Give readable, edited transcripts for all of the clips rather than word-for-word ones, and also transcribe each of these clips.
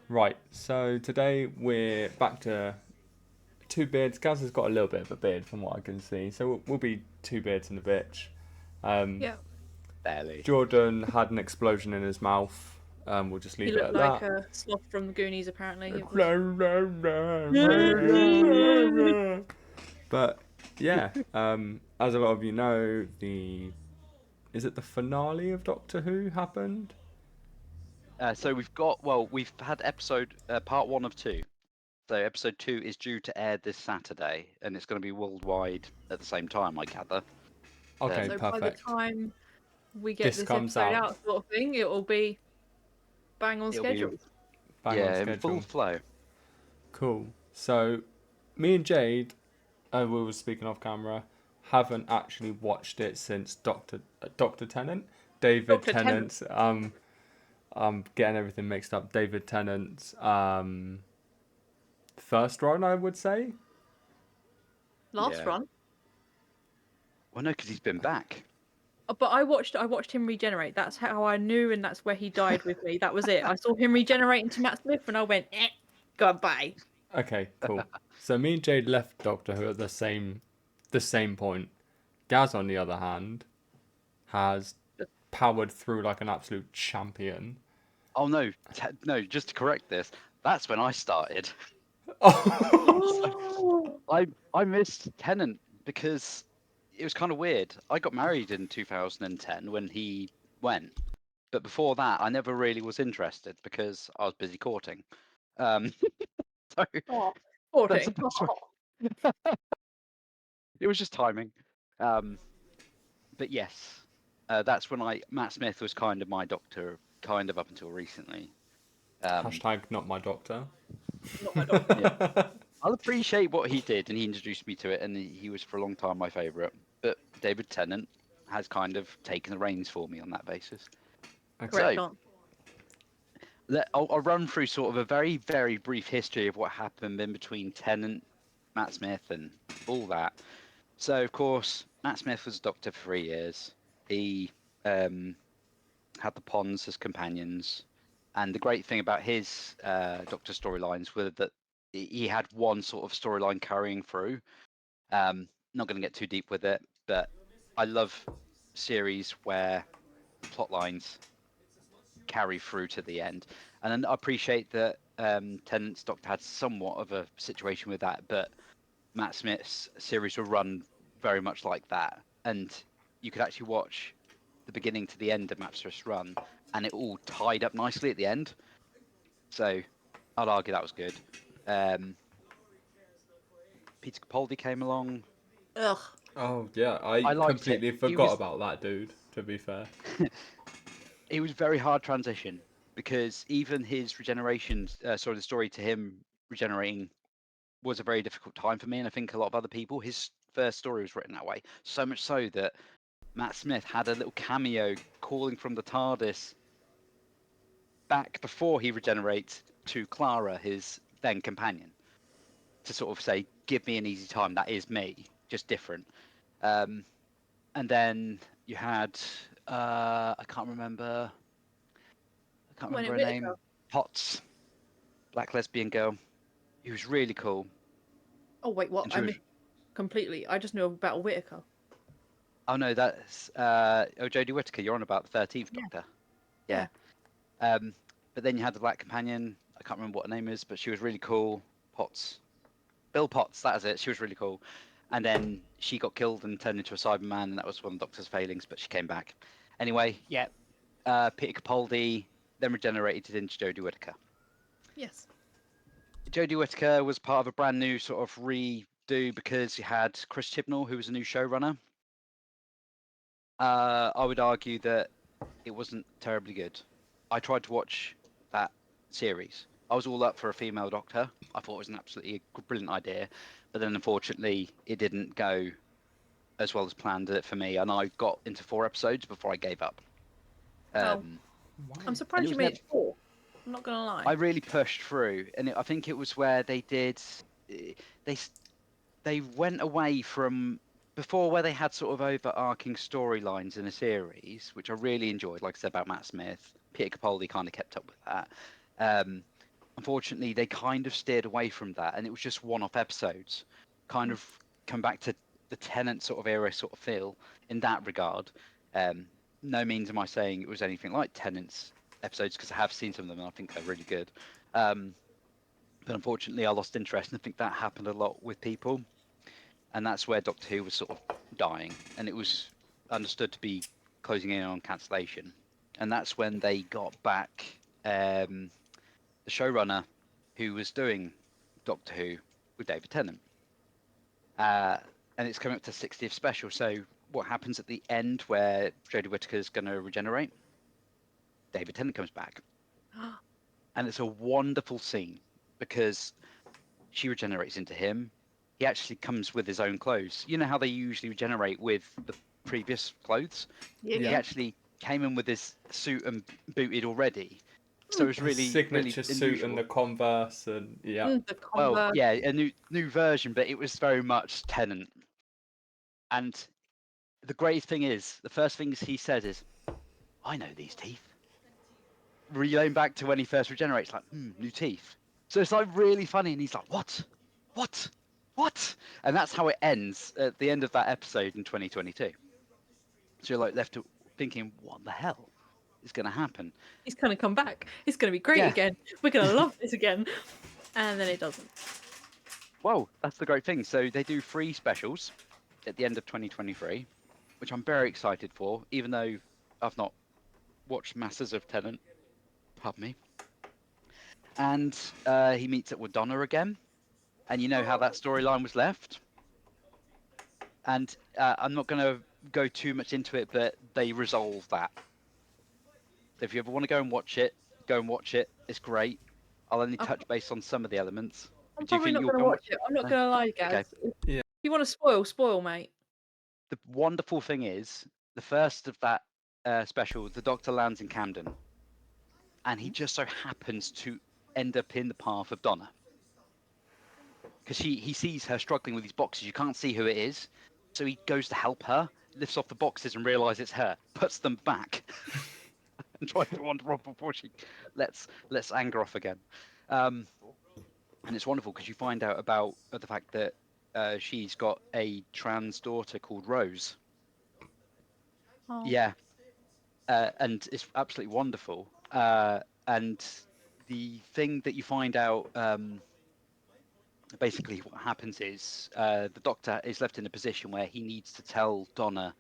Right, so today we're back to two beards. Gaz has got a little bit of a beard from what I can see, so we'll be two beards and a bitch. Um, Yeah, Barely. Jordan had an explosion in his mouth. We'll just he leave it looked at like that. a sloth from the Goonies. Apparently, it was. But yeah, as a lot of you know, the is it the finale of Doctor Who happened? So we've had episode part one of two. So episode two is due to air this Saturday, and it's going to be worldwide at the same time, I gather. Okay, So by the perfect. time we get This this comes episode out out, sort of thing, it will be bang on It'll be schedule. bang on yeah in full schedule. flow. Cool. So, me and Jade, we were speaking off camera, haven't actually watched it since Doctor Tennant, David Doctor Tennant, Tennant's. I'm getting everything mixed up. David Tennant's first run, I would say. last Yeah. run. Well, no, because he's been back. But I watched him regenerate. That's how I knew, and that's where he died with me. That was it. I saw him regenerate into Matt Smith, and I went, goodbye. Okay, cool. So me and Jade left Doctor Who at the same point. Gaz, on the other hand, has powered through like an absolute champion. Oh no, no. Just to correct this, that's when I started. Oh, I missed Tennant because it was kind of weird. I got married in 2010 when he went, but before that, I never really was interested because I was busy courting. Um, so oh, that's the 14. best way. It was just timing. Um, but yes, that's when Matt Smith was kind of my doctor, kind of up until recently. Hashtag not my doctor. Not my doctor. Yeah, I'll appreciate what he did, and he introduced me to it, and he was for a long time my favourite. But David Tennant has kind of taken the reins for me on that basis. Okay. Correct So answer. I'll run through sort of a very, very brief history of what happened in between Tennant, Matt Smith, and all that. So, of course, Matt Smith was a doctor for 3 years. He had the Ponds as companions. And the great thing about his doctor storylines were that he had one sort of storyline carrying through. Not going to get too deep with it, but I love series where plot lines carry through to the end. And then I appreciate that Tennant's Doctor had somewhat of a situation with that, but Matt Smith's series were run very much like that. And you could actually watch the beginning to the end of Matt Smith's run, and it all tied up nicely at the end. So I'd argue that was good. Um, Peter Capaldi came along. Ugh. Oh yeah, I I liked it. completely forgot about that dude. To be fair. It was very hard transition because even his regeneration, the story to him regenerating was a very difficult time for me, and I think a lot of other people. His first story was written that way, so much so that Matt Smith had a little cameo calling from the TARDIS back before he regenerates to Clara, his then companion, to sort of say, "Give me an easy time. That is me, just different." Um, and then you had I can't remember. I can't When remember it her Whitaker. name. Potts, black lesbian girl. He was really cool, Oh wait, what? and she I was. missed completely. I just knew about Whitaker. Oh no, that's Jodie Whittaker. You're on about the 13th Yeah. Doctor. Yeah. Yeah. Um, but then you had the black companion. I can't remember what her name is, but she was really cool. Potts, Bill Potts. That is it. She was really cool. And then she got killed and turned into a Cyberman, and that was one of the Doctor's failings. But she came back. Anyway, yeah. Peter Capaldi then regenerated into Jodie Whittaker. Yes. Jodie Whittaker was part of a brand new sort of redo because you had Chris Chibnall, who was a new showrunner. I would argue that it wasn't terribly good. I tried to watch that series. I was all up for a female doctor. I thought it was an absolutely brilliant idea, but then unfortunately it didn't go as well as planned for me, and I got into 4 episodes before I gave up. Oh, I'm Why? And it surprised you was made never. it 4. I'm not gonna I lie. really pushed through, and I think it was where they did. They they went away from before where they had sort of overarching storylines in a series, which I really enjoyed. Like I said about Matt Smith, Peter Capaldi kind of kept up with that. Um, unfortunately, they kind of steered away from that, and it was just one-off episodes. Kind of come back to the Tennant sort of era sort of feel in that regard. No means am I saying it was anything like Tennant's episodes, because I have seen some of them and I think they're really good. But unfortunately, I lost interest, and I think that happened a lot with people. And that's where Doctor Who was sort of dying, and it was understood to be closing in on cancellation. And that's when they got back the showrunner who was doing Doctor Who with David Tennant. And it's coming up to 60th special. So what happens at the end where Jodie Whittaker's going to regenerate? David Tennant comes back. And it's a wonderful scene because she regenerates into him. He actually comes with his own clothes. You know how they usually regenerate with the previous clothes? Yeah. He Yeah. actually came in with his suit and booted already. So it was His really, really signature suit unusual. and the Converse, and yeah. The Well, Converse. yeah, a new version, but it was very much Tennant. And the great thing is, the first things he says is, "I know these teeth." Relaying back to when he first regenerates, like, new teeth. So it's like really funny, and he's like, "What? What? What?" And that's how it ends at the end of that episode in 2022. So you're like left thinking, "What the hell is going to happen?" He's gonna come back. It's gonna be great Yeah. again. We're gonna love this again. And then it doesn't. Well, that's the great thing. So they do 3 specials at the end of 2023, which I'm very excited for, even though I've not watched masses of Tennant. Pardon me. And he meets up with Donna again, and you know how that storyline was left. And I'm not going to go too much into it, but they resolve that. So if you ever want to go and watch it, go and watch it. It's great. I'll only touch base on some of the elements. I'm Do you probably think not you'll gonna go and watch it. I'm not No? gonna lie, Gaz. Okay. Yeah. If you want to spoil, mate. The wonderful thing is, the first of that special, the Doctor lands in Camden, and he just so happens to end up in the path of Donna. Because he sees her struggling with these boxes. You can't see who it is. So he goes to help her, lifts off the boxes and realizes it's her, puts them back, and tries to wander off before she lets anger off again. And it's wonderful because you find out about the fact that she's got a trans daughter called Rose. Oh. Yeah. And it's absolutely wonderful. And the thing that you find out, basically what happens is the Doctor is left in a position where he needs to tell Donna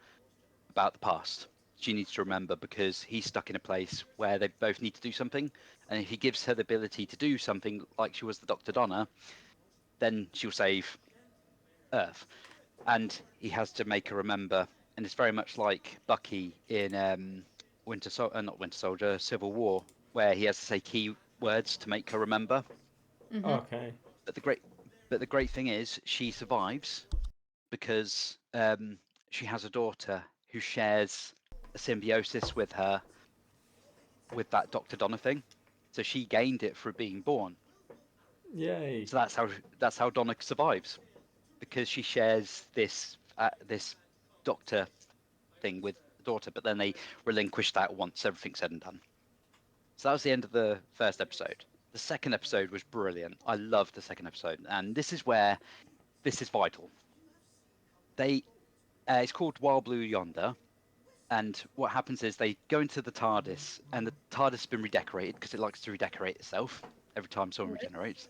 about the past. She needs to remember because he's stuck in a place where they both need to do something. And if he gives her the ability to do something like she was the Dr. Donna, then she'll save Earth. And he has to make her remember. And it's very much like Bucky in not Winter Soldier, Civil War, where he has to say key words to make her remember. Okay. But the great thing is she survives because she has a daughter who shares a symbiosis with her with that Dr. Donna thing. So she gained it through being born. Yay. So that's how Donna survives, because she shares this doctor thing with the daughter, but then they relinquish that once everything's said and done. So that was the end of the first episode. The second episode was brilliant. I loved the second episode, and this is where this is vital. It's called Wild Blue Yonder, and what happens is they go into the TARDIS, and the TARDIS has been redecorated because it likes to redecorate itself every time someone regenerates.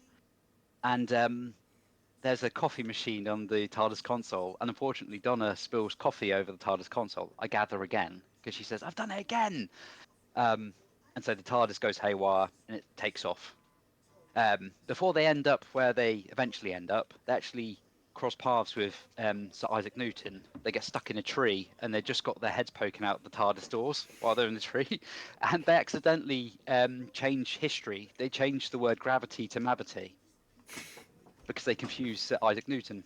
And there's a coffee machine on the TARDIS console, and unfortunately Donna spills coffee over the TARDIS console. I gather again because she says, "I've done it again." And so the TARDIS goes haywire and it takes off. Before they end up where they eventually end up, they actually cross paths with Sir Isaac Newton. They get stuck in a tree and they just got their heads poking out the TARDIS doors while they're in the tree, and they accidentally change history. They change the word gravity to mavity because they confuse Sir Isaac Newton.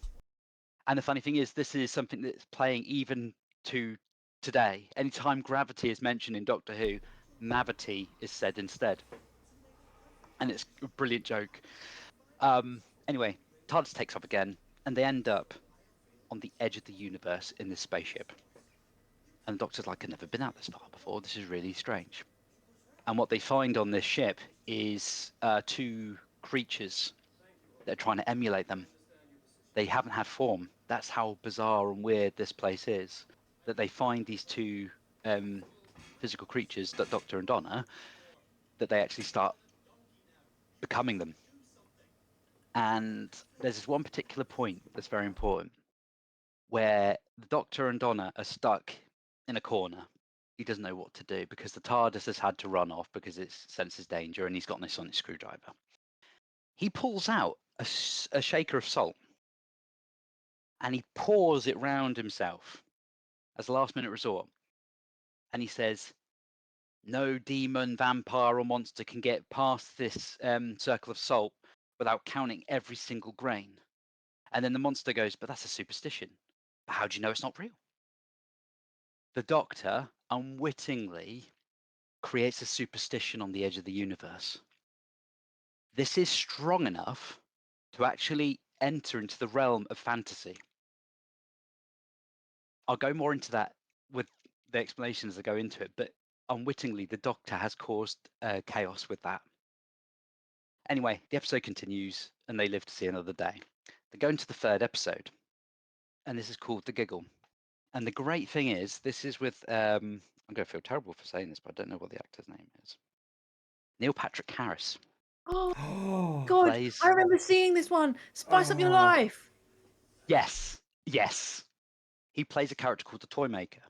And the funny thing is, this is something that's playing even to today. Anytime gravity is mentioned in Doctor Who, mavity is said instead. And it's a brilliant joke. Anyway, TARDIS takes off again, and they end up on the edge of the universe in this spaceship. And the Doctor's like, "I've never been out this far before. This is really strange." And what they find on this ship is two creatures that are trying to emulate them. They haven't had form. That's how bizarre and weird this place is. That they find these two physical creatures, Doctor and Donna, that they actually start becoming them. And there's this one particular point that's very important where the Doctor and Donna are stuck in a corner. He doesn't know what to do because the TARDIS has had to run off because it senses danger and he's got no sonic screwdriver. He pulls out a shaker of salt and he pours it round himself as a last minute resort. And he says, no demon, vampire, or monster can get past this circle of salt without counting every single grain. And then the monster goes, but that's a superstition. But how do you know it's not real? The Doctor unwittingly creates a superstition on the edge of the universe. This is strong enough to actually enter into the realm of fantasy. I'll go more into that with the explanations that go into it, but unwittingly, the Doctor has caused chaos with that. Anyway, the episode continues and they live to see another day. They go into the third episode, and this is called The Giggle. And the great thing is, this is with, I'm going to feel terrible for saying this, but I don't know what the actor's name is. Neil Patrick Harris Oh God, plays. I remember seeing this one. Spice Up Your Oh. Life. Yes, yes. He plays a character called the Toymaker.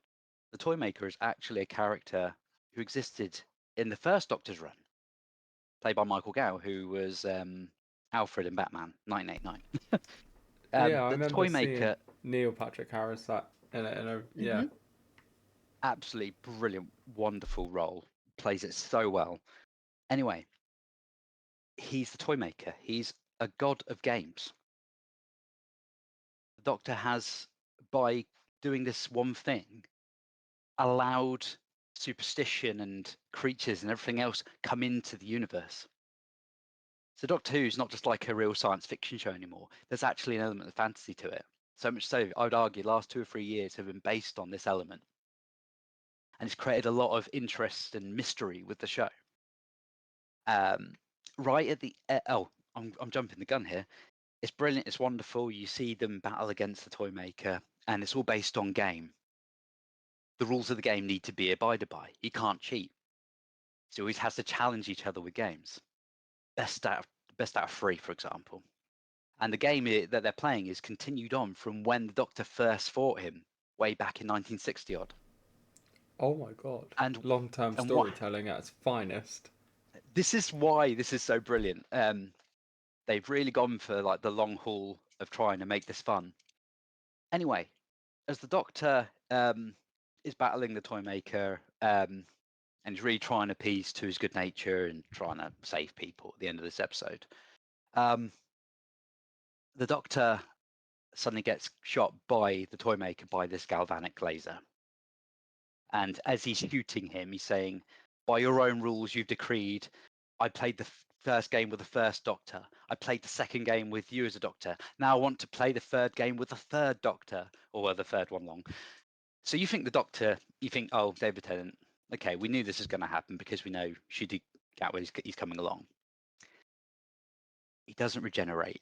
The Toymaker is actually a character who existed in the first Doctor's run, played by Michael Gow, who was Alfred in Batman 1989. Yeah, I The remember seeing Toymaker, Neil Patrick Harris that in a yeah. Mhm. absolutely brilliant, wonderful role, plays it so well. Anyway, he's the Toymaker. He's a god of games. The Doctor has, by doing this one thing, allowed superstition and creatures and everything else come into the universe. So Doctor Who's not just like a real science fiction show anymore. There's actually an element of fantasy to it. So much so, I would argue, the last 2 or 3 years have been based on this element, and it's created a lot of interest and mystery with the show. Right at the I'm jumping the gun here. It's brilliant. It's wonderful. You see them battle against the Toymaker, and it's all based on game. The rules of the game need to be abided by. You can't cheat. So he always has to challenge each other with games. Best out of 3, for example. And the game that they're playing is continued on from when the Doctor first fought him way back in 1960 odd. Oh my god. And Long-term and storytelling at its finest. this is why this is so brilliant. They've really gone for like the long haul of trying to make this fun. Anyway, as the Doctor is battling the Toymaker and he's really trying to appease to his good nature and trying to save people at the end of this episode, the Doctor suddenly gets shot by the Toymaker by this galvanic laser. And as he's shooting him, he's saying, by your own rules, you've decreed, I played the first game with the first Doctor. I played the second game with you as a Doctor. Now I want to play the third game with the third Doctor, or the third one long. So you think the Doctor, you think, oh, David Tennant, okay, we knew this was going to happen because we know Ncuti Gatwa, he's coming along. He doesn't regenerate.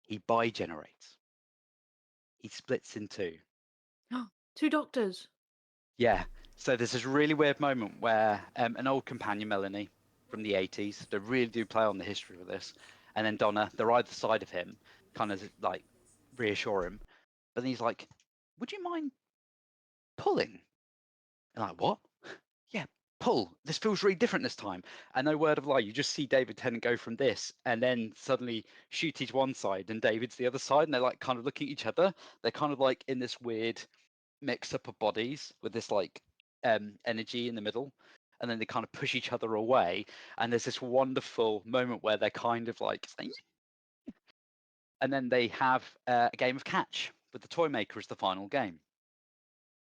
He bi-generates. He splits in two. 2 doctors. Yeah. So there's this really weird moment where an old companion, Melanie, from the 80s, they really do play on the history of this, and then Donna, they're either side of him, kind of like reassure him, but then he's like, would you mind pulling? And I'm like, what? Yeah, pull. This feels really different this time. And no word of lie, you just see David Tennant go from this and then suddenly Ncuti one side and David's the other side, and they're like kind of looking at each other. They're kind of like in this weird mix up of bodies with this like energy in the middle, and then they kind of push each other away, and there's this wonderful moment where they're kind of like saying, and then they have a game of catch with the Toymaker as the final game,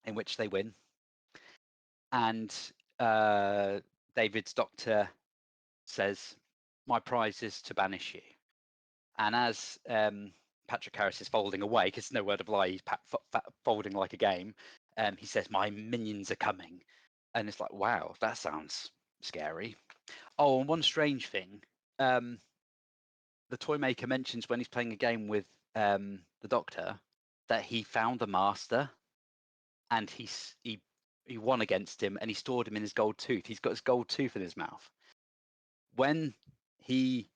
in which they win, and David's Doctor says, my prize is to banish you. And as Patrick Harris is folding away, because no word of lie, he's folding like a game, he says, my minions are coming. And it's like, wow, that sounds scary. Oh, and one strange thing, the toy maker mentions when he's playing a game with the Doctor that he found the Master, and he won against him, and he stored him in his gold tooth. He's got his gold tooth in his mouth. When he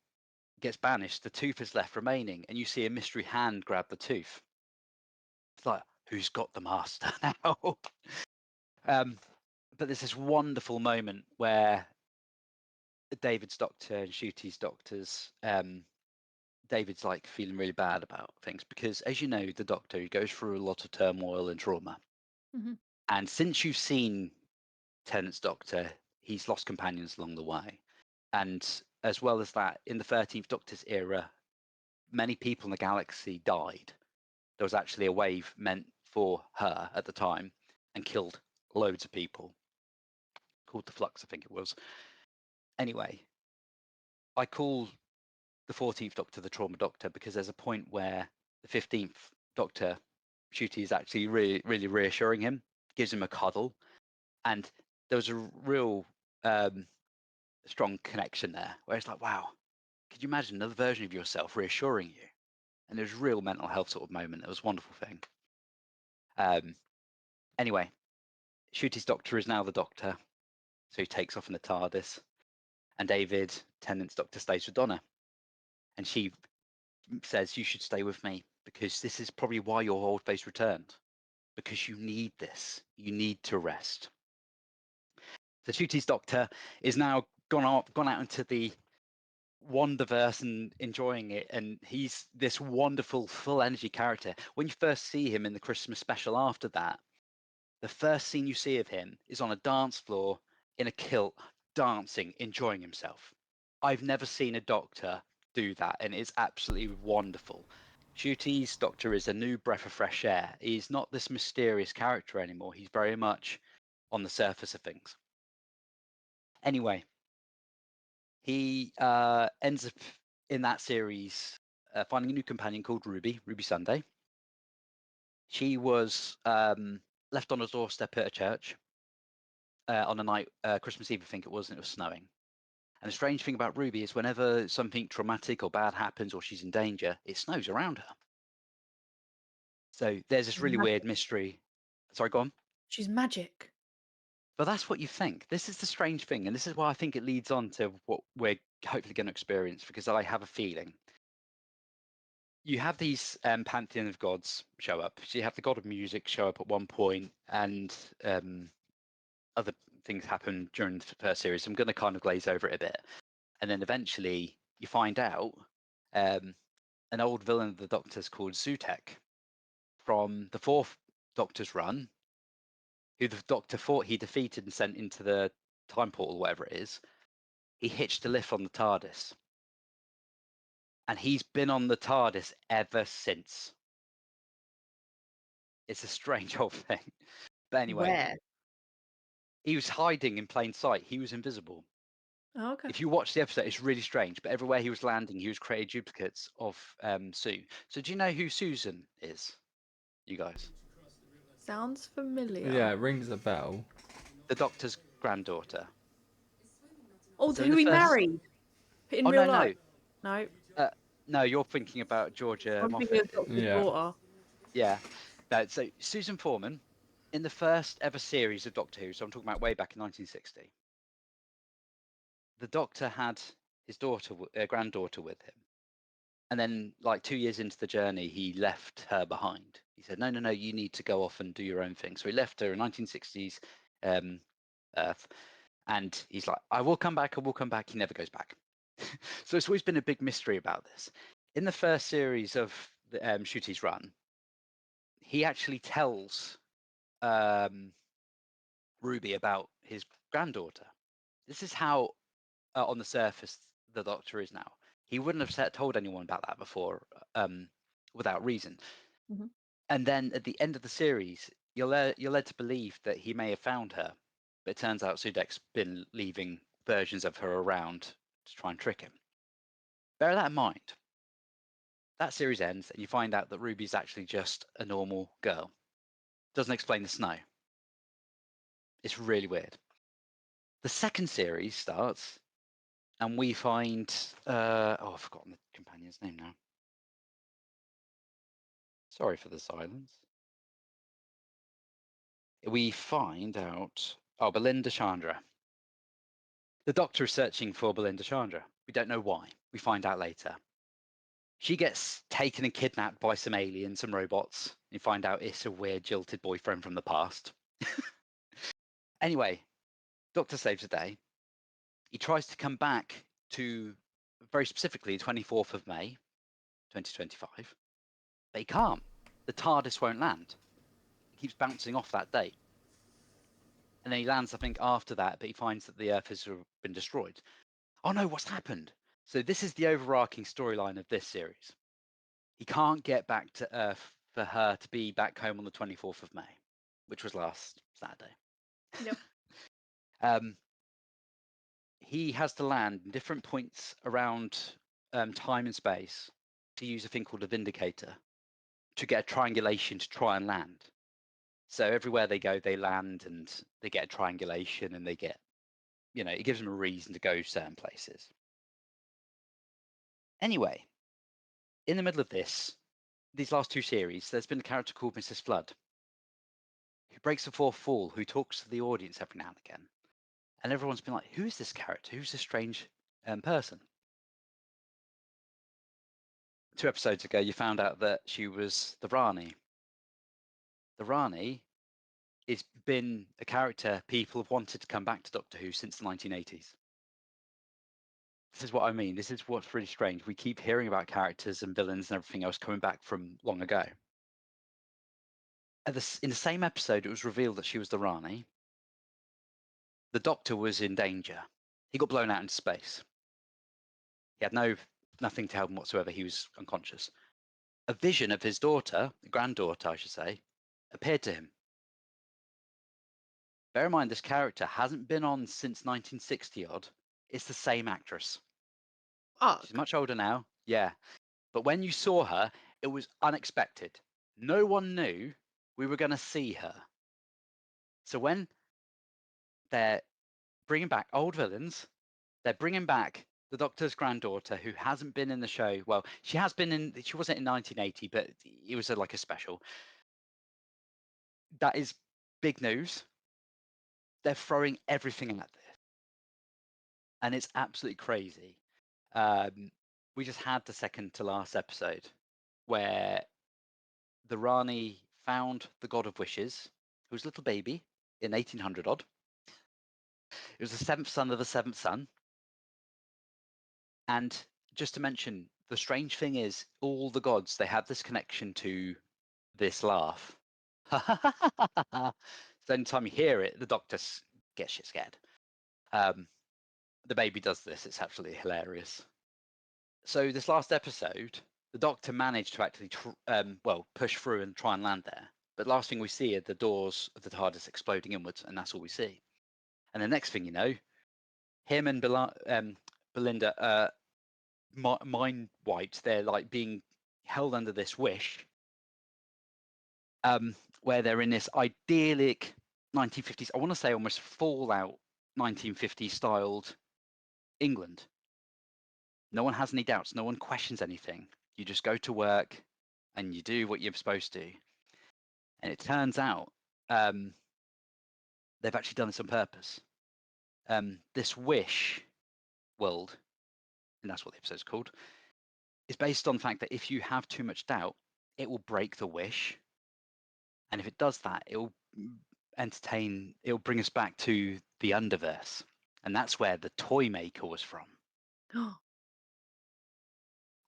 gets banished, the tooth is left remaining, and you see a mystery hand grab the tooth. It's like, who's got the Master now? But there's this wonderful moment where David's Doctor and Ncuti's Doctors, David's like feeling really bad about things because, as you know, the Doctor, he goes through a lot of turmoil and trauma. Mhm. And since you've seen Tennant's Doctor, he's lost companions along the way. And as well as that, in the 13th Doctor's era, many people in the galaxy died. There was actually a wave meant for her at the time and killed loads of people, called the Flux, I think it was. Anyway, I call the 14th Doctor the Trauma Doctor because there's a point where the 15th Doctor, Ncuti, is actually really, really reassuring him, gives him a cuddle, and there was a real strong connection there where it's like, wow, could you imagine another version of yourself reassuring you? And there's real mental health sort of moment. It was a wonderful thing. Anyway, Ncuti's Doctor is now the Doctor, so he takes off in the TARDIS, and David Tennant's Doctor stays with Donna, and she says, you should stay with me because this is probably why your old face returned, because you need this. You need to rest. So Ncuti's Doctor is now gone out into the Wonderverse and enjoying it, and he's this wonderful full energy character. When you first see him in the Christmas special after that, the first scene you see of him is on a dance floor in a kilt, dancing, enjoying himself. I've never seen a Doctor do that, and it's absolutely wonderful. Ncuti's Doctor is a new breath of fresh air. He's not this mysterious character anymore. He's very much on the surface of things. Anyway, he ends up in that series finding a new companion called Ruby Sunday. She was left on a doorstep at a church on a night, Christmas Eve, I think it was, and it was snowing. And the strange thing about Ruby is whenever something traumatic or bad happens or she's in danger, it snows around her. So there's this really weird mystery. Sorry, go on. She's magic. But that's what you think. This is the strange thing, and this is why I think it leads on to what we're hopefully going to experience, because I have a feeling. You have these pantheon of gods show up. So you have the god of music show up at one point, and other things happen during the first series. I'm going to kind of glaze over it a bit. And then eventually you find out an old villain of the Doctor's called Zutek from the fourth Doctor's run, who the Doctor thought he defeated and sent into the time portal, whatever it is. He hitched a lift on the TARDIS. And he's been on the TARDIS ever since. It's a strange old thing. But anyway, Where? he was hiding in plain sight. He was invisible. Oh, okay. If you watch the episode, it's really strange. But everywhere he was landing, he was creating duplicates of Sue. So do you know who Susan is, you guys? Sounds familiar. Yeah, it rings a bell. The Doctor's granddaughter. Oh, So in who the he first- married in Oh, real no, life? No, no, you're thinking about Georgia I'm thinking of Moffat. Doctor's Yeah. daughter. Yeah. No, so Susan Foreman, in the first ever series of Doctor Who, so I'm talking about way back in 1960, the Doctor had his granddaughter with him. And then, like 2 years into the journey, he left her behind. He said, no, you need to go off and do your own thing. So he left her in 1960s Earth. And he's like, I will come back. He never goes back. So it's always been a big mystery about this. In the first series of the Ncuti's run, he actually tells Ruby about his granddaughter. This is how, on the surface, the Doctor is now. He wouldn't have told anyone about that before without reason. Mhm. And then at the end of the series, you're led to believe that he may have found her, but it turns out Sudek's been leaving versions of her around to try and trick him. Bear that in mind. That series ends, and you find out that Ruby's actually just a normal girl. Doesn't explain the snow. It's really weird. The second series starts, and we find I've forgotten the companion's name now. Sorry for the silence. We find out Belinda Chandra. The Doctor is searching for Belinda Chandra. We don't know why. We find out later. She gets taken and kidnapped by some aliens, some robots. You find out it's a weird jilted boyfriend from the past. Anyway, Doctor saves the day. He tries to come back to, very specifically, 24th of May, 2025. But he can't. The TARDIS won't land. It keeps bouncing off that date. And then he lands, I think, after that, but he finds that the Earth has been destroyed. Oh no, what's happened? So this is the overarching storyline of this series. He can't get back to Earth for her to be back home on the 24th of May, which was last Saturday. Yep. He has to land in different points around time and space to use a thing called a Vindicator to get a triangulation to try and land. So everywhere they go, they land and they get a triangulation and they get, it gives them a reason to go certain places. Anyway, in the middle of these last two series, there's been a character called Mrs. Flood, who breaks the fourth wall, who talks to the audience every now and again. And everyone's been like, who is this character? Who's this strange person? 2 episodes ago, you found out that she was the Rani. The Rani has been a character people have wanted to come back to Doctor Who since the 1980s. This is what I mean. This is what's really strange. We keep hearing about characters and villains and everything else coming back from long ago. In the same episode, it was revealed that she was the Rani. The Doctor was in danger. He got blown out into space. He had nothing to help him whatsoever. He was unconscious. A vision of his daughter, granddaughter, I should say, appeared to him. Bear in mind, this character hasn't been on since 1960 odd. It's the same actress. She's much older now, yeah. But when you saw her, it was unexpected. No one knew we were going to see her. So when they're bringing back old villains, they're bringing back the Doctor's granddaughter, who hasn't been in the show. Well, she wasn't in 1980, but it was like a special. That is big news. They're throwing everything at this. And it's absolutely crazy. We just had the second to last episode where the Rani found the God of Wishes, who was a little baby in 1800 odd. It was the seventh son of the seventh son. And just to mention, the strange thing is, all the gods, they have this connection to this laugh. So anytime you hear it, the Doctor gets shit scared. The baby does this. It's absolutely hilarious. So this last episode, the Doctor managed to actually push through and try and land there. But last thing we see are the doors of the TARDIS exploding inwards, and that's all we see. And the next thing you know, him and Belinda mind wiped. They're like being held under this wish, where they're in this idyllic 1950s, I want to say almost Fallout 1950s styled England. No one has any doubts. No one questions anything. You just go to work and you do what you're supposed to. And it turns out they've actually done this on purpose. This wish world, and that's what the episode's called, is based on the fact that if you have too much doubt, it will break the wish. And if it does that, it'll bring us back to the Underverse. And that's where the toy maker was from.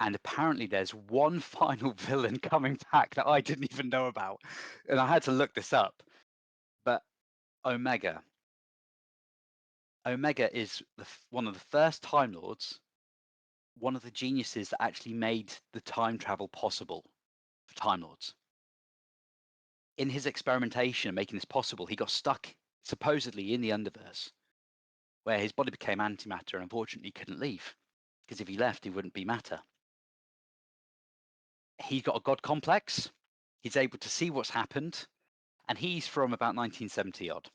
And apparently there's one final villain coming back that I didn't even know about. And I had to look this up. But Omega is one of the first Time Lords, one of the geniuses that actually made the time travel possible for Time Lords. In his experimentation of making this possible, he got stuck supposedly in the Underverse, where his body became antimatter and unfortunately couldn't leave. Because if he left, he wouldn't be matter. He's got a god complex. He's able to see what's happened. And he's from about 1970 odd.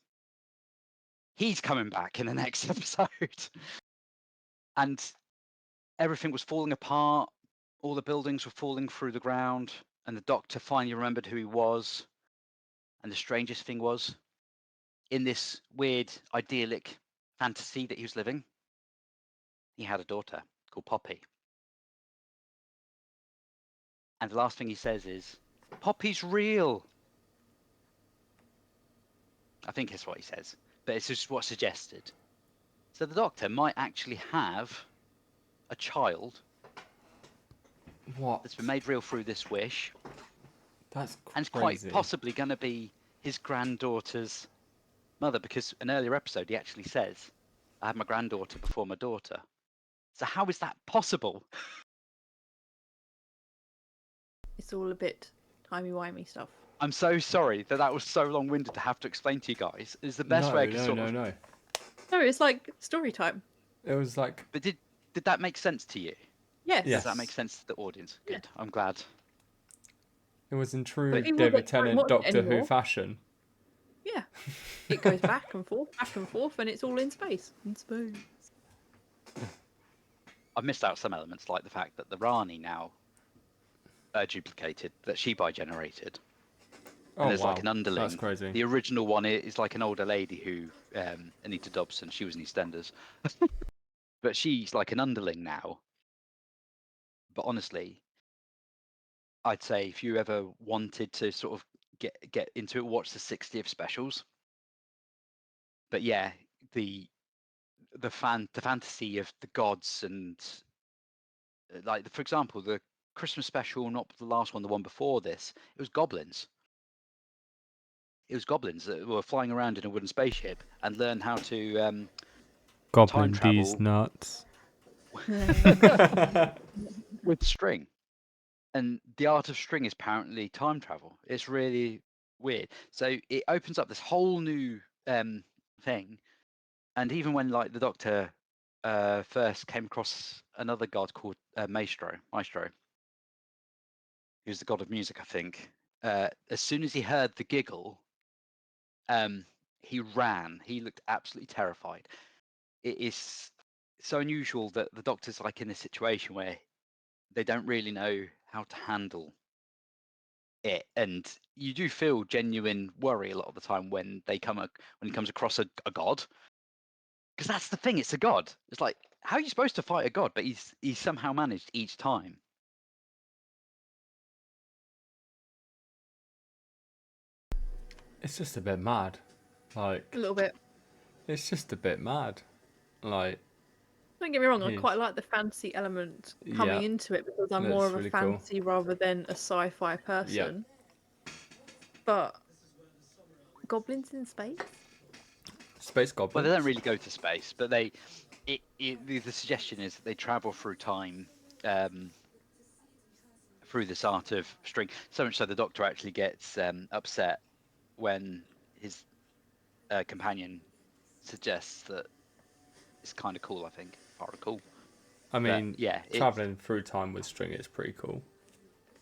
He's coming back in the next episode. and everything was falling apart. All the buildings were falling through the ground, and the Doctor finally remembered who he was. And the strangest thing was, in this weird, idyllic fantasy that he was living, he had a daughter called Poppy. And the last thing he says is, "Poppy's real." I think that's what he says, but it's just what's suggested. So the Doctor might actually have a child What? that's been made real through this wish, That's and it's quite crazy. possibly going to be his granddaughter's mother, because an earlier episode he actually says, "I had my granddaughter before my daughter." So how is that possible? It's all a bit timey-wimey stuff. I'm so sorry that was so long-winded to have to explain to you guys. It's the best way I can sort of. No. No, it's like story time. It was like, But did that make sense to you? Yes. Yes. Does that make sense to the audience? Yeah. Good. I'm glad. it was in true But- People David that don't Tennant watch it Doctor Who anymore. fashion. Yeah. It goes back and forth, and it's all in space. In space. I've missed out some elements, like the fact that the Rani now duplicated, that she bi-generated. Oh And there's wow, like an underling. that's crazy. The original one is like an older lady who, Anita Dobson, she was in EastEnders. But she's like an underling now. But honestly, I'd say if you ever wanted to sort of get into it, watch the 60th specials. But yeah, the fantasy of the gods and like for example, the Christmas special, not the last one, the one before this, it was goblins. It was goblins that were flying around in a wooden spaceship and learn how to Goblin time travel these nuts. with string. And the art of string is apparently time travel. It's really weird. So it opens up this whole new thing. And even when like the Doctor first came across another god called Maestro, who's the god of music, I think. As soon as he heard the giggle, he ran. He looked absolutely terrified. It is so unusual that the Doctor's like in a situation where they don't really know how to handle it, and you do feel genuine worry a lot of the time when he comes across a god, because that's the thing. It's a god. It's like, how are you supposed to fight a god? But he's somehow managed each time. It's just a bit mad. Like, A little bit. it's just a bit mad. Like, Don't get me wrong, I Yeah. quite like the fantasy element coming Yeah. into it because I'm That's more of a really cool. fantasy rather than a sci-fi person. But goblins in space? Space Well, goblins. they don't really go to space, but the suggestion is that they travel through time through this art of string. So much so the Doctor actually gets upset when his companion suggests that it's kind of cool. I think, if I recall. I mean, But, yeah, traveling through time with string is pretty cool.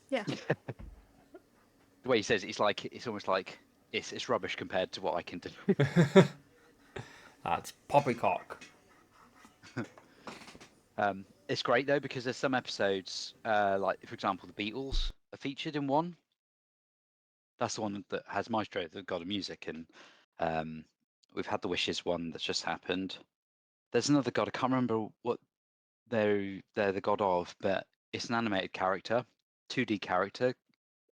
Yeah. the way he says it's almost like it's rubbish compared to what I can do. That's poppycock. It's great though because there's some episodes, like for example, the Beatles are featured in one. That's the one that has Maestro, the god of music, and we've had the Wishes one that's just happened. There's another god, I can't remember what they're the god of, but it's an animated character, 2D character.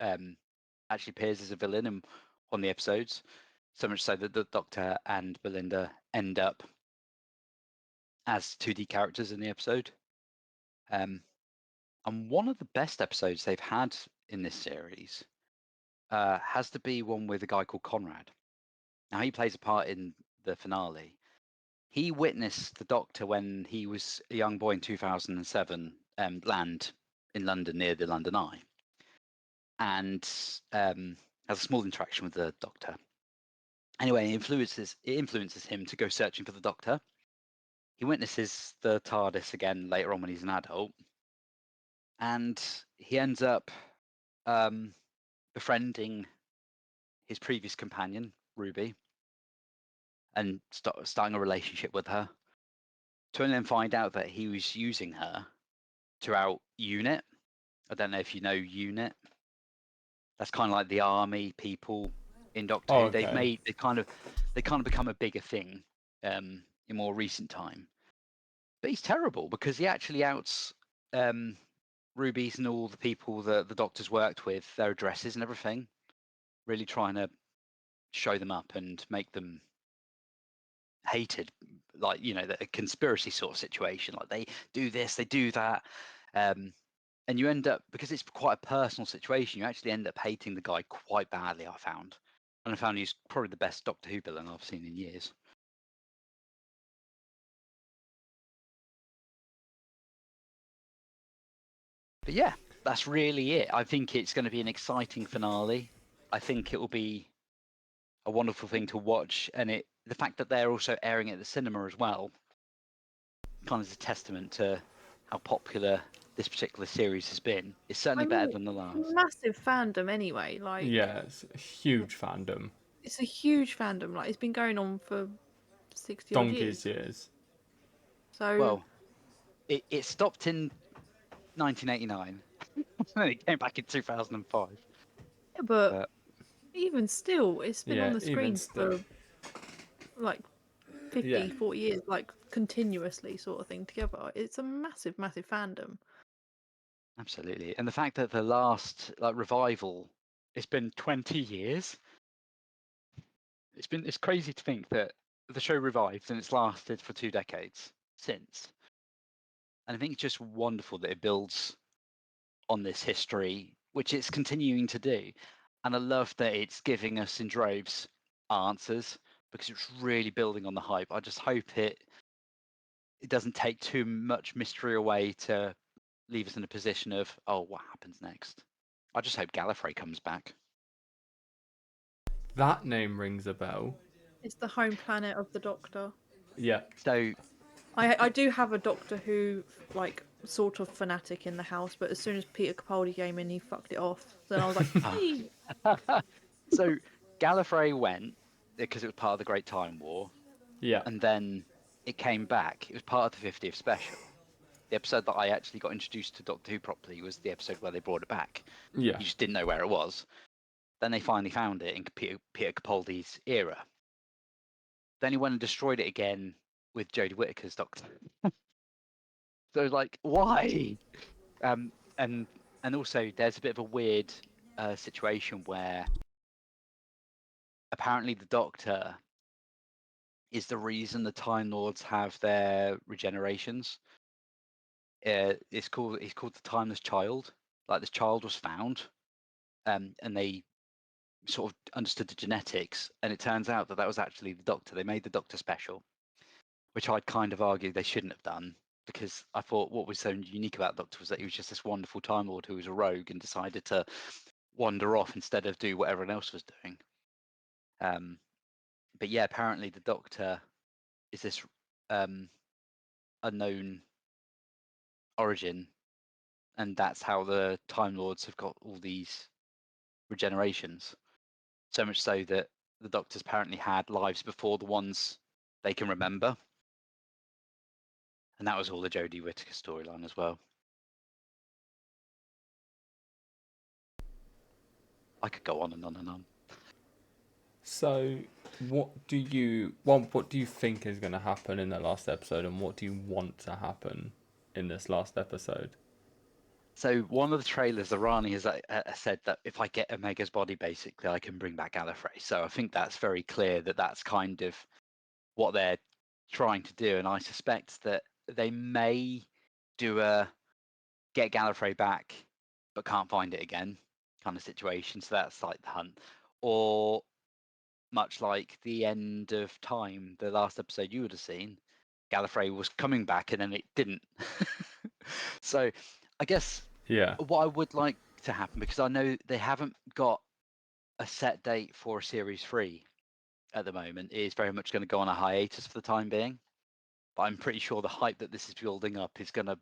Actually appears as a villain in one of the episodes, so much so that the Doctor and Belinda end up as 2D characters in the episode. And one of the best episodes they've had in this series has to be one with a guy called Conrad. Now he plays a part in the finale. He witnessed the Doctor when he was a young boy in 2007 land in London near the London Eye, and has a small interaction with the Doctor. Anyway, it influences him to go searching for the Doctor. He witnesses the TARDIS again later on when he's an adult, and he ends up befriending his previous companion, Ruby, and starting a relationship with her. to then find out that he was using her to out unit. I don't know if you know unit. That's kind of like the army people in Doctor Who. Okay. They kind of become a bigger thing in more recent time. But he's terrible because he actually outs Rubies and all the people that the Doctor's worked with, their addresses and everything. Really trying to show them up and make them hated, like, you know, a conspiracy sort of situation. Like, they do this, they do that. And you end up, because it's quite a personal situation, you actually end up hating the guy quite badly, I found. And I found he's probably the best Doctor Who villain I've seen in years. But yeah, that's really it. I think it's going to be an exciting finale. I think it will be a wonderful thing to watch. And the fact that they're also airing it at the cinema as well kind of is a testament to how popular this particular series has been. It's certainly better than the last. Massive fandom anyway. Like, Yeah, it's a huge fandom. it's a huge fandom. Like, it's been going on for 60 odd Donkey's years. years. So, Well, it stopped in 1989, and it came back in 2005. yeah, but But even still, it's been on Yeah, the even screen still. for like 50, Yeah. 40 years, like continuously sort of thing together. It's a massive, massive fandom. absolutely, and the fact that the last revival, it's been 20 years. It's crazy to think that the show revived and it's lasted for 2 decades since. And I think it's just wonderful that it builds on this history, which it's continuing to do. And I love that it's giving us in droves answers, because it's really building on the hype. I just hope it doesn't take too much mystery away to leave us in a position of, oh, what happens next? I just hope Gallifrey comes back. That name rings a bell. It's the home planet of the Doctor. Yeah. So I do have a Doctor Who, like, sort of fanatic in the house, but as soon as Peter Capaldi came in, he fucked it off. So I was like, hey. so Gallifrey went because it was part of the Great Time War, Yeah. and then it came back. It was part of the 50th special. The episode that I actually got introduced to Doctor Who properly was the episode where they brought it back. Yeah. You just didn't know where it was. Then they finally found it in Peter Capaldi's era. Then he went and destroyed it again with Jodie Whittaker's Doctor. So like, why? And also there's a bit of a weird situation where apparently the Doctor is the reason the Time Lords have their regenerations. He's called the Timeless Child. Like, this child was found, and they sort of understood the genetics, and it turns out that was actually the Doctor. They made the Doctor special, which I'd kind of argue they shouldn't have done, because I thought what was so unique about the Doctor was that he was just this wonderful Time Lord who was a rogue and decided to wander off instead of do what everyone else was doing. But yeah, apparently the Doctor is this unknown origin, and that's how the Time Lords have got all these regenerations. So much so that the Doctors apparently had lives before the ones they can remember. And that was all the Jodie Whittaker storyline as well. I could go on and on and on. So, what do you think is going to happen in the last episode, and what do you want to happen in this last episode? So one of the trailers, Arani has said that if I get Omega's body, basically, I can bring back Gallifrey. So I think that's very clear that that's kind of what they're trying to do. And I suspect that they may do a get Gallifrey back, but can't find it again kind of situation. So that's like the hunt. Or much like the end of time, the last episode you would have seen, Gallifrey was coming back and then it didn't. So I guess Yeah. what I would like to happen, because I know they haven't got a set date for Series 3 at the moment, is very much going to go on a hiatus for the time being. But I'm pretty sure the hype that this is building up is going to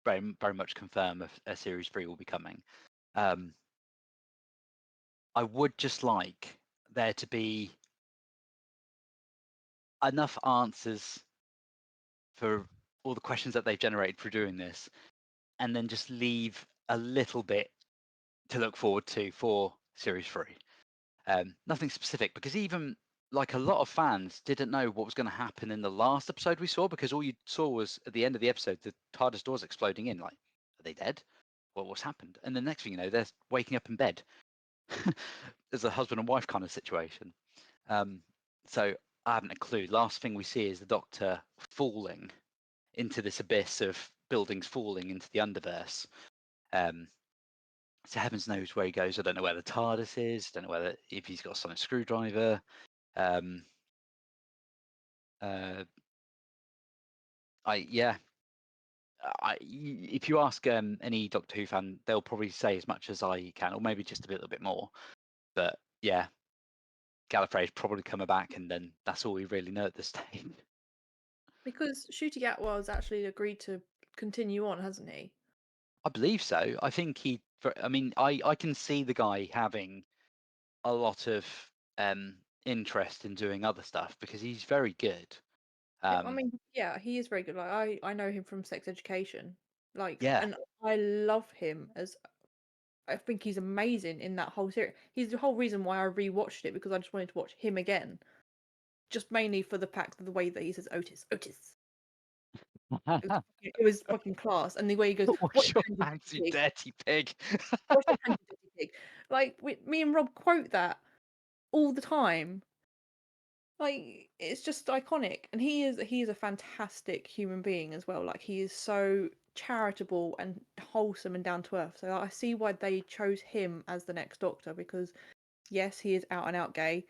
very, very much confirm a Series 3 will be coming. I would just like there to be enough answers for all the questions that they've generated for doing this, and then just leave a little bit to look forward to for series 3. Nothing specific, because even like a lot of fans didn't know what was going to happen in the last episode we saw, because all you saw was at the end of the episode the TARDIS doors exploding in. Like, are they dead? What's happened? And the next thing you know, they're waking up in bed. There's a husband and wife kind of situation. So I haven't a clue. Last thing we see is the Doctor falling into this abyss of buildings falling into the underverse. So heavens knows where he goes. I don't know where the TARDIS is. Don't know if he's got a sonic screwdriver. If you ask any Doctor Who fan, they'll probably say as much as I can, or maybe just a little bit more. But yeah, Gallifrey's probably coming back, and then that's all we really know at this stage. Because Ncuti Gatwa's actually agreed to continue on, hasn't he? I believe so. I think I can see the guy having a lot of interest in doing other stuff because he's very good. Yeah, I mean, yeah, he is very good. Like I know him from Sex Education. Like, Yeah. and I love him as I think he's amazing in that whole series. He's the whole reason why I rewatched it, because I just wanted to watch him again. Just mainly for the fact of the way that he says Otis, Otis. It was fucking class, and the way he goes, Wash your hand, hands, you pig? dirty pig. Wash your hands, you dirty pig. Like me and Rob quote that all the time. Like, it's just iconic, and he is a fantastic human being as well. Like, he is so charitable and wholesome and down to earth. So I see why they chose him as the next Doctor, because yes, he is out and out gay.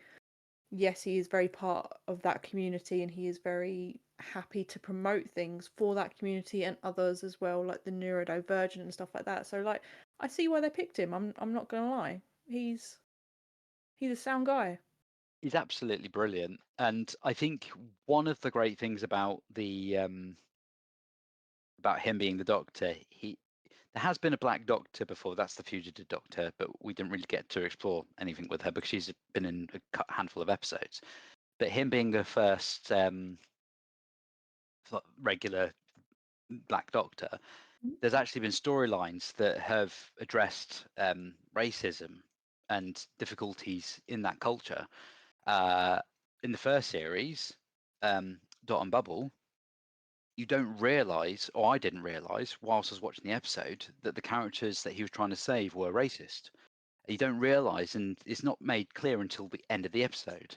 Yes, he is very part of that community, and he is very happy to promote things for that community and others as well, like the neurodivergent and stuff like that. So like, I see why they picked him. I'm not gonna lie. He's a sound guy. He's absolutely brilliant, and I think one of the great things about about him being the Doctor, there has been a Black Doctor before. That's the Fugitive Doctor, but we didn't really get to explore anything with her because she's been in a handful of episodes. But him being the first regular Black Doctor, there's actually been storylines that have addressed racism and difficulties in that culture. In the first series, Dot and Bubble, you don't realise, or I didn't realise, whilst I was watching the episode, that the characters that he was trying to save were racist. You don't realise, and it's not made clear until the end of the episode.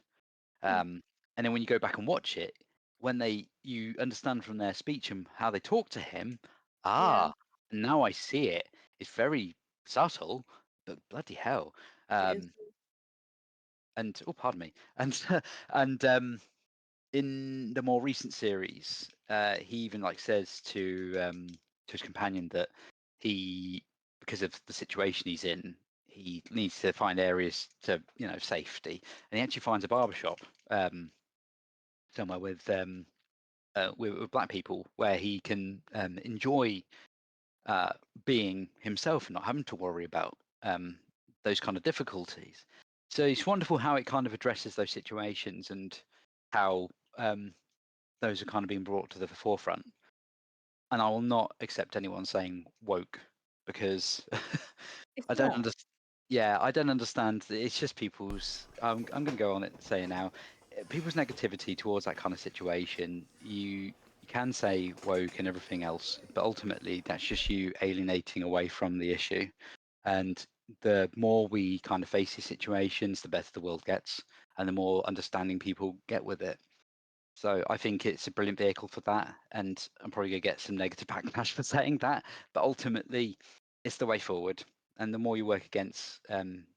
And then when you go back and watch it, when you understand from their speech and how they talk to him, now I see it. It's very subtle, but bloody hell. And oh, pardon me. And in the more recent series, he even says to his companion that because of the situation he's in, he needs to find areas to safety, and he actually finds a barbershop somewhere with black people where he can enjoy being himself and not having to worry about those kind of difficulties. So it's wonderful how it kind of addresses those situations and how those are kind of being brought to the forefront. And I will not accept anyone saying woke, because I don't understand. Yeah, I don't understand. It's just people's. I'm going to go on it saying now, people's negativity towards that kind of situation. You can say woke and everything else, but ultimately that's just you alienating away from the issue. And the more we kind of face these situations, the better the world gets, and the more understanding people get with it. So I think it's a brilliant vehicle for that, and I'm probably going to get some negative backlash for saying that, but ultimately it's the way forward. And the more you work against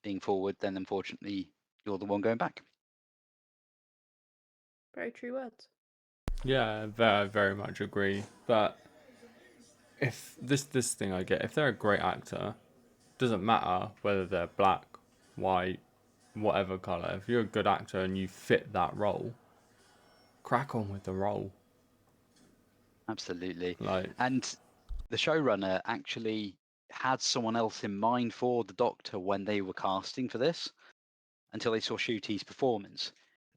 being forward, then unfortunately you're the one going back. Very true words. Yeah, very, very much agree. But if this thing I get, if they're a great actor, doesn't matter whether they're black, white, whatever colour. If you're a good actor and you fit that role, crack on with the role. Absolutely. Like, and the showrunner actually had someone else in mind for the Doctor when they were casting for this, until they saw Ncuti's performance.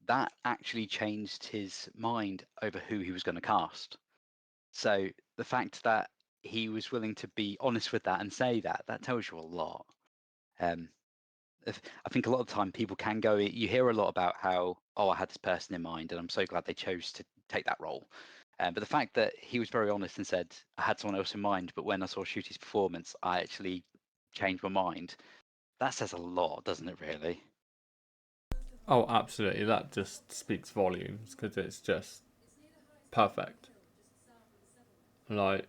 That actually changed his mind over who he was going to cast. So the fact that he was willing to be honest with that and say that tells you a lot. I think a lot of the time people can go, you hear a lot about how, oh, I had this person in mind and I'm so glad they chose to take that role. But the fact that he was very honest and said, I had someone else in mind, but when I saw Shooty's performance, I actually changed my mind. That says a lot, doesn't it, really? Oh, absolutely. That just speaks volumes because it's just perfect. Like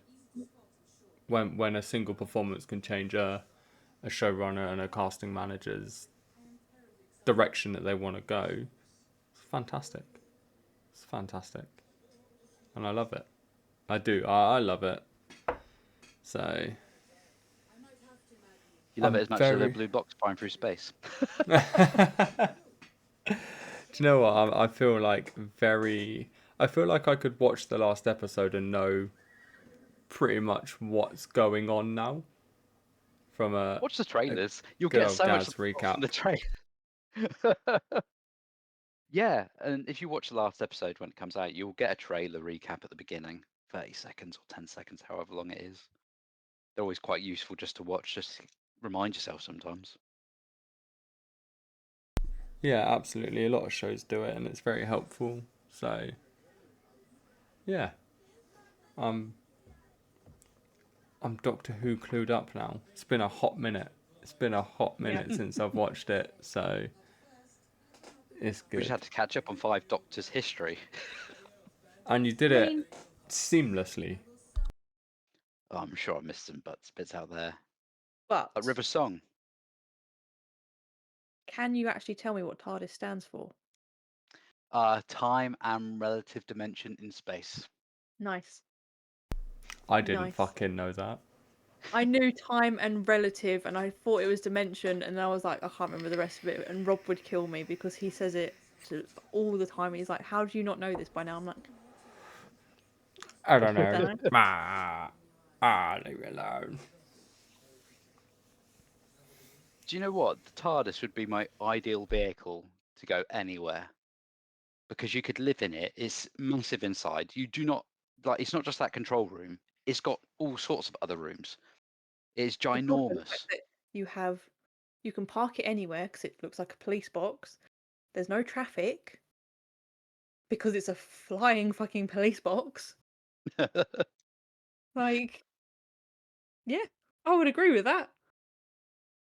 when a single performance can change a showrunner and a casting manager's direction that they want to go, it's fantastic. It's fantastic, and I love it. I do. I love it. So You love it I'm as much as the very. blue box flying through space. Do you know what? I feel like very. I feel like I could watch the last episode and know pretty much what's going on now from Watch the a trailers. You'll good get old so much Gaz of the plot from recap. the trailer. Yeah, and if you watch the last episode when it comes out, you'll get a trailer recap at the beginning, 30 seconds or 10 seconds, however long it is. They're always quite useful just to watch, just to remind yourself sometimes. Yeah, absolutely. A lot of shows do it, and it's very helpful. So, yeah, I'm I'm Doctor Who clued up now. It's been a hot minute. It's been a hot Yeah. minute since I've watched it, so it's We just good. had to catch up on 5 Doctors' history. And you did I it mean, seamlessly. Oh, I'm sure I missed some bits out there. but Like River Song. can you actually tell me what TARDIS stands for? Time and relative dimension in space. Nice. I didn't Nice. fucking know that. I knew time and relative, and I thought it was dimension, and I was like, I can't remember the rest of it. And Rob would kill me because he says it all the time. He's like, "How do you not know this by now?" I'm like, I don't "I know. don't know." Leave me alone. Do you know what? The TARDIS would be my ideal vehicle to go anywhere. Because you could live in it. It's massive inside. You do not, like, it's not just that control room. It's got all sorts of other rooms. It's It's also the fact ginormous. that you can park it anywhere because it looks like a police box. There's no traffic because it's a flying fucking police box. Like, yeah, I would agree with that.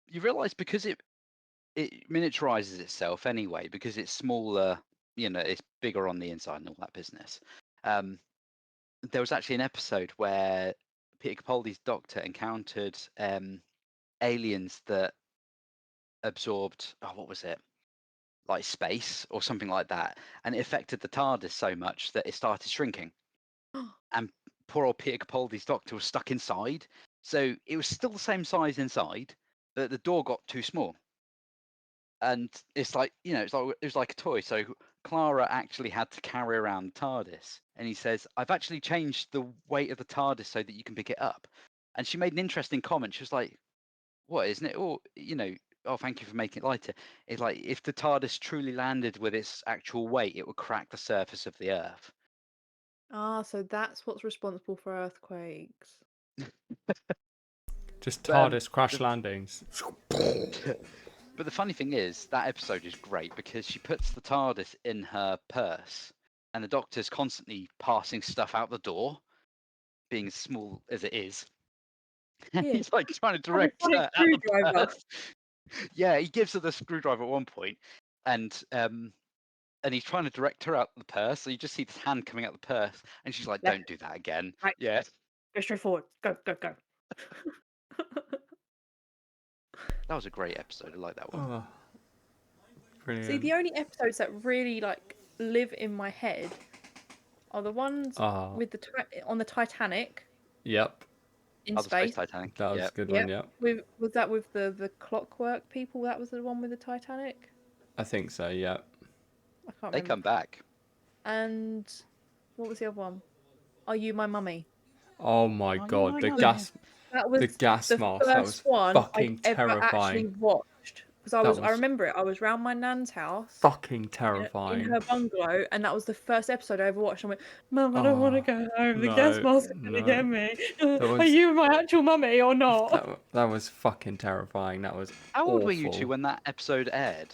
You realise because it miniaturizes itself anyway, because it's smaller, it's bigger on the inside and all that business. There was actually an episode where Peter Capaldi's doctor encountered aliens that absorbed, oh, what was it? Like space or something like that. And it affected the TARDIS so much that it started shrinking. And poor old Peter Capaldi's doctor was stuck inside. So it was still the same size inside, but the door got too small. And it's like, it was like a toy. So Clara actually had to carry around the TARDIS. And he says, I've actually changed the weight of the TARDIS so that you can pick it up. And she made an interesting comment. She was like, what, isn't it? Oh, oh, thank you for making it lighter. It's like, if the TARDIS truly landed with its actual weight, it would crack the surface of the Earth. Ah, so that's what's responsible for earthquakes. Just But, TARDIS crash the, landings. but the funny thing is, that episode is great because she puts the TARDIS in her purse and the Doctor's constantly passing stuff out the door, being as small as it is. And Yeah, he's like trying to have a direct sonic her out the screwdriver. purse. Yeah, he gives her the screwdriver at one point, and he's trying to direct her out the purse. So you just see this hand coming out the purse, and she's like, Left, "Don't do that again." right, Yeah, go straight forward. Go, go, go. that was a great episode. I like that one. Oh, See, brilliant. the only episodes that really like live in my head are the ones Ah, with on the Titanic yep. in Other Space space. Titanic. That was Yeah, a good one, Yep. yep. Was that with the clockwork people? That was the one with the Titanic. I think so, yep. I can't they remember. come back. And what was the other one? Are You My Mummy? Oh my Oh, you god, my the mummy. That the was gas the mask, that first was one I'd fucking ever actually terrifying. watched because I That I was remember it. I was round my nan's house fucking in terrifying. her bungalow, and that was the first episode I ever watched. I went, Mum, I don't want to Oh go home. The gas no, mask is gonna no. get me. That Are was you my actual mummy or not? that was fucking terrifying. That was How old were you two awful. when that episode aired?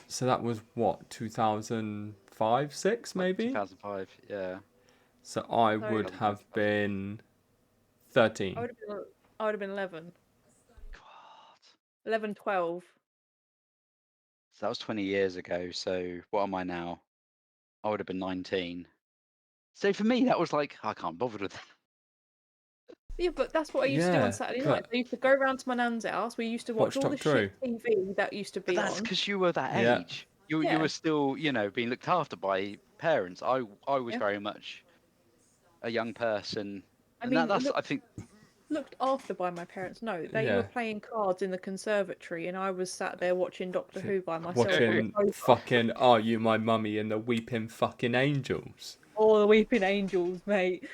So that was what, 2005, 6 Like maybe? 2005. Yeah. So I So would 2005, have been 13. I would have been 11, God. 11, 12. So that was 20 years ago. So what am I now? I would have been 19. So for me, that was like, I can't bother with that. Yeah, but that's what I used to do on Yeah, Saturday nights. but I used to go round to my nan's house. We used to watch watch all the Doctor Who. shit TV that used to But be that's on. because you were that Yeah. age. You Yeah. were still, being looked after by parents. I was Yeah. very much a young person, I and mean, that's I think looked after by my parents. No, they were Yeah. playing cards in the conservatory, and I was sat there watching Doctor Who by myself on the Watching sofa. fucking Are You My Mummy and the Weeping Fucking Angels. All the weeping angels, mate.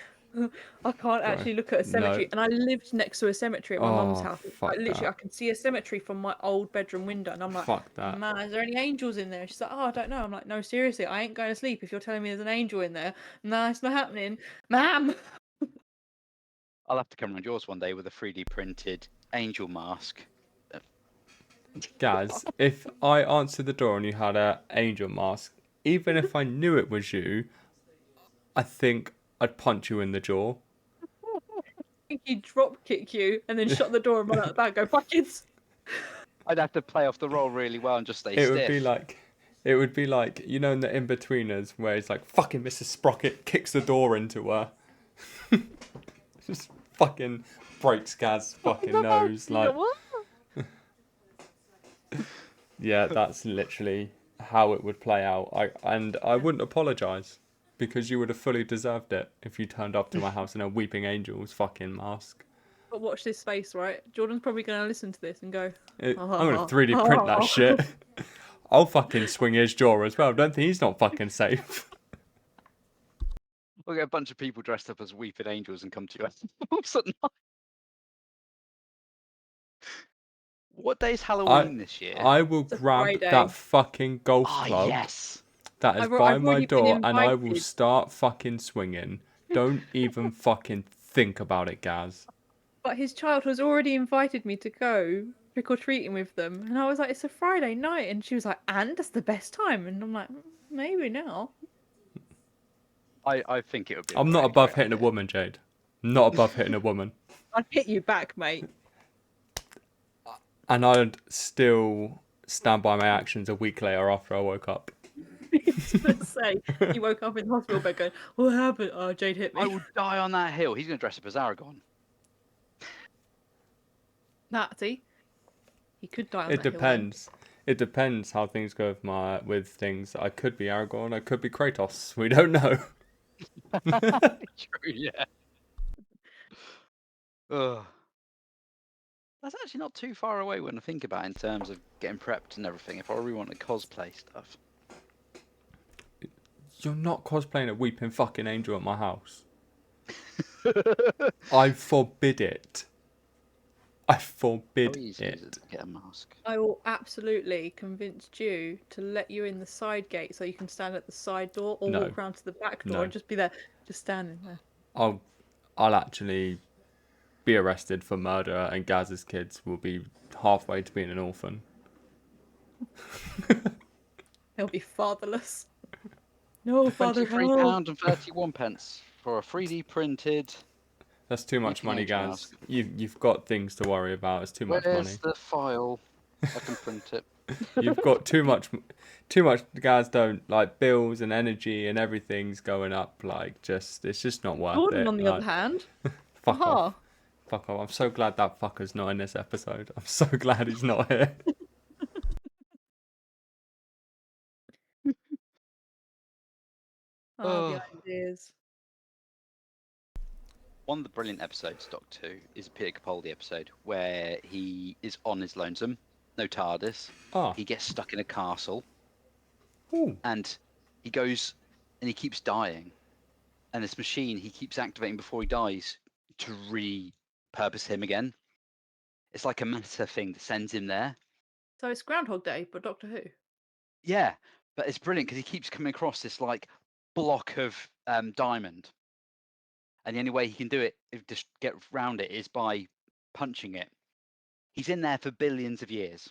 I can't Bro, actually look at a no. cemetery, and I lived next to a cemetery at my mum's Oh, house. Like fuck literally, that. I can see a cemetery from my old bedroom window, and I'm like, Fuck that. "Man, is there any angels in there?" She's like, "Oh, I don't know." I'm like, "No, seriously, I ain't going to sleep if you're telling me there's an angel in there." No, it's not happening, ma'am. I'll have to come around yours one day with a 3D printed angel mask. Gaz, if I answered the door and you had a angel mask, even if I knew it was you, I think I'd punch you in the jaw. He'd drop kick you and then shut the door and run out the back. Go, "Fuck kids." I'd have to play off the role really well and just stay It would be stiff. like, in the In-Betweeners where it's like, fucking Mrs. Sprocket kicks the door into her. Just fucking breaks Gaz's fucking nose. Like, yeah, that's literally how it would play out. I wouldn't apologise because you would have fully deserved it if you turned up to my house in a Weeping Angels fucking mask. But watch this space, right? Jordan's probably going to listen to this and go, I'm gonna 3D print that shit. I'll fucking swing his jaw as well. Don't think he's not fucking safe. We'll get a bunch of people dressed up as weeping angels and come to your house at night. What day is Halloween this year? I will It's a grab Friday. that fucking golf Ah, club yes. that is I've by my already been door and I will invited. start fucking swinging. Don't even fucking think about it, Gaz. But his child has already invited me to go trick or treating with them, and I was like, "It's a Friday night," and she was like, "And that's the best time," and I'm like, "Maybe now." I think it would be. I'm not above hitting a woman, Jade. Not above hitting a woman. I'd hit you back, mate. And I'd still stand by my actions a week later after I woke up. Let's say you woke up in the hospital bed going, "What happened?" "Oh, Jade hit me." I will die on that hill. He's going to dress up as Aragon. See, he could die on It that hill. depends. It depends how things go with things. I could be Aragorn, I could be Kratos. We don't know. True, yeah. Ugh. That's actually not too far away when I think about it in terms of getting prepped and everything. If I really want to cosplay stuff. You're not cosplaying a weeping fucking angel at my house. I forbid it. I forbid How easy is it. it to get a mask? I will absolutely convince you to let you in the side gate so you can stand at the side door or No. walk around to the back door No. and just be there, just standing there. I'll actually be arrested for murder, and Gaz's kids will be halfway to being an orphan. They'll be fatherless. No, father, help. £23.31 for a 3D printed. That's too much Weeping money, angel Gaz. mask. You've got things to worry about. It's too much money. Where's the file? I can print it. You've got too much. Guys don't like bills and energy and everything's going up. Like, it's just not worth Jordan, it. on the Like, other hand, fuck aha. off. Fuck off. I'm so glad that fucker's not in this episode. I'm so glad he's not here. Oh, the ideas. One of the brilliant episodes, Doctor Who, is a Peter Capaldi episode where he is on his lonesome, no TARDIS. Ah. He gets stuck in a castle. Ooh. And he goes and he keeps dying. And this machine he keeps activating before he dies to repurpose him again. It's like a meta thing that sends him there. So it's Groundhog Day, but Doctor Who. Yeah, but it's brilliant because he keeps coming across this like block of diamond, and the only way he can do it, if just get round it, is by punching it. He's in there for billions of years.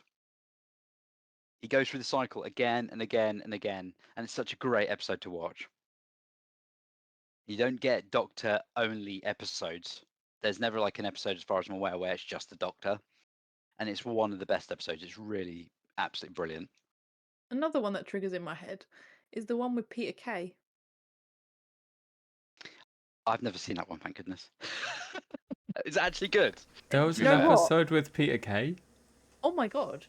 He goes through the cycle again and again and again, and it's such a great episode to watch. You don't get Doctor only episodes. There's never like an episode, as far as I'm aware, where it's just the Doctor, and it's one of the best episodes. It's really absolutely brilliant. Another one that triggers in my head is the one with Peter Kay. I've never seen that one, thank goodness. It's actually good. There was You an know what? episode with Peter Kay. Oh my god.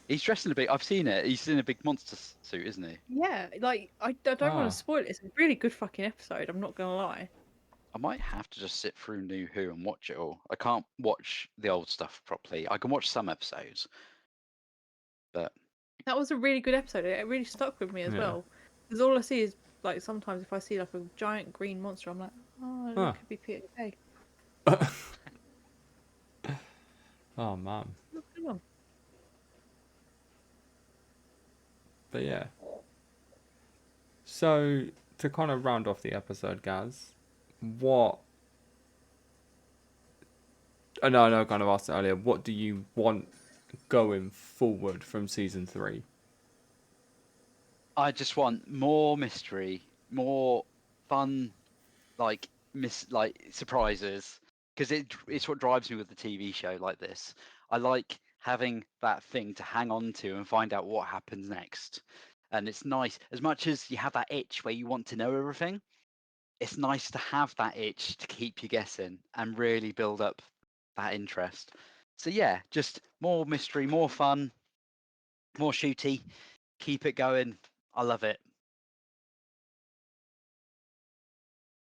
He's dressed in a big. I've seen it. He's in a big monster suit, isn't he? Yeah, like I don't want Ah. to spoil it. It's a really good fucking episode. I'm not gonna lie. I might have to just sit through New Who and watch it all. I can't watch the old stuff properly. I can watch some episodes, but That was a really good episode. It really stuck with me as Yeah. well. Because all I see is like sometimes if I see like a giant green monster, I'm like, oh, Huh. it could be Peter Kay. Oh man. Look at him. But yeah. So to kind of round off the episode, Gaz, what? I know I kind of asked it earlier. What do you want going forward from season 3? I just want more mystery, more fun, like surprises, because it's what drives me with the TV show like this. I like having that thing to hang on to and find out what happens next. And it's nice, as much as you have that itch where you want to know everything, it's nice to have that itch to keep you guessing and really build up that interest. So yeah, just more mystery, more fun, more shooty. Keep it going. I love it.